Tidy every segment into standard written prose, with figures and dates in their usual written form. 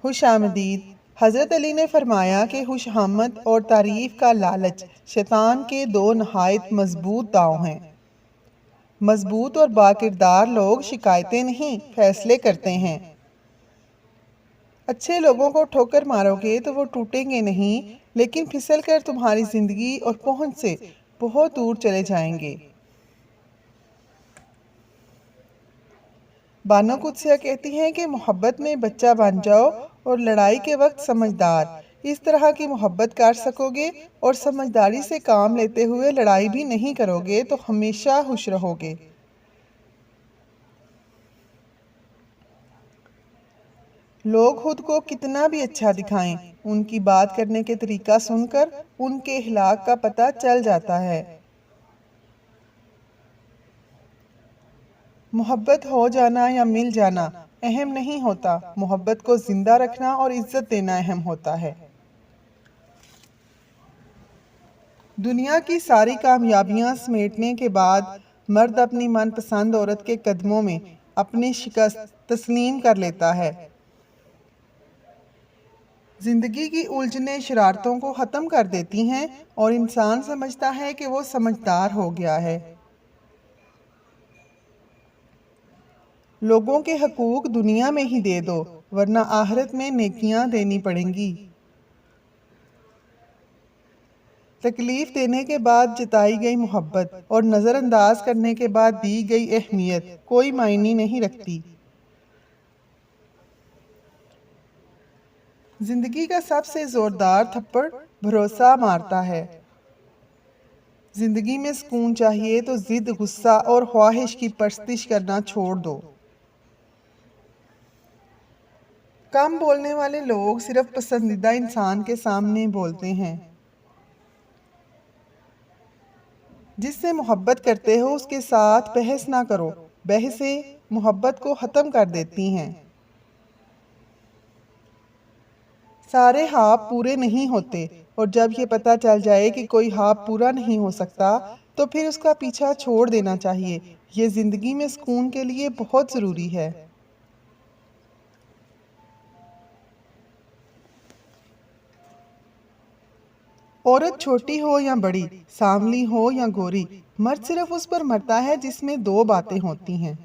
खुशामदीद। हज़रत अली ने फरमाया कि खुशामद और तारीफ़ का लालच शैतान के दो नहायत मजबूत दांव हैं। मजबूत और बाकिरदार लोग शिकायतें नहीं, फैसले करते हैं। अच्छे लोगों को ठोकर मारोगे तो वो टूटेंगे नहीं, लेकिन फिसल कर तुम्हारी ज़िंदगी और पहुंच से बहुत दूर चले जाएंगे। बानो कुदसिया कहती हैं कि मोहब्बत में बच्चा बन जाओ और लड़ाई के वक्त समझदार। इस तरह की मोहब्बत कर सकोगे और समझदारी से काम लेते हुए लड़ाई भी नहीं करोगे तो हमेशा खुश रहोगे। लोग खुद को कितना भी अच्छा दिखाएं, उनकी बात करने के तरीका सुनकर उनके अखलाक का पता चल जाता है। मोहब्बत हो जाना या मिल जाना अहम नहीं होता, मोहब्बत को जिंदा रखना और इज्जत देना अहम होता है। दुनिया की सारी कामयाबियां समेटने के बाद मर्द अपनी मनपसंद औरत के कदमों में अपनी शिकस्त तस्लीम कर लेता है। जिंदगी की उलझने शरारतों को ख़त्म कर देती हैं और इंसान समझता है कि वो समझदार हो गया है। लोगों के हकूक दुनिया में ही दे दो, वरना आखिरत में नेकियां देनी पड़ेंगी। तकलीफ देने के बाद जताई गई मोहब्बत और नज़रअंदाज करने के बाद दी गई अहमियत कोई मायने नहीं रखती। जिंदगी का सबसे जोरदार थप्पड़ भरोसा मारता है। जिंदगी में सुकून चाहिए तो जिद, गुस्सा और ख्वाहिश की परस्तिश करना छोड़ दो। कम बोलने वाले लोग सिर्फ पसंदीदा इंसान के सामने बोलते हैं। जिससे मोहब्बत करते हो उसके साथ बहस ना करो, बहसें मोहब्बत को ख़त्म कर देती हैं। सारे ख्वाब पूरे नहीं होते और जब ये पता चल जाए कि कोई ख्वाब पूरा नहीं हो सकता तो फिर उसका पीछा छोड़ देना चाहिए। ये ज़िंदगी में सुकून के लिए बहुत ज़रूरी है। औरत छोटी हो या बड़ी, सांवली हो या गोरी, मर्द सिर्फ उस पर मरता है जिसमें दो बातें होती हैं।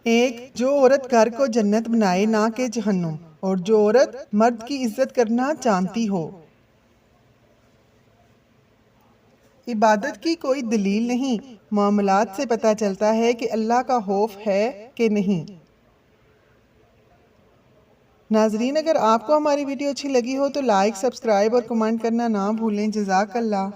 एक, जो औरत घर को जन्नत बनाए ना कि जहन्नुम, और जो औरत मर्द की इज्जत करना जानती हो। इबादत की कोई दलील नहीं, मामलात से पता चलता है कि अल्लाह का खौफ है कि नहीं। नाजरीन, अगर आपको हमारी वीडियो अच्छी लगी हो तो लाइक, सब्सक्राइब और कमेंट करना ना भूलें। जज़ाकल्लाह।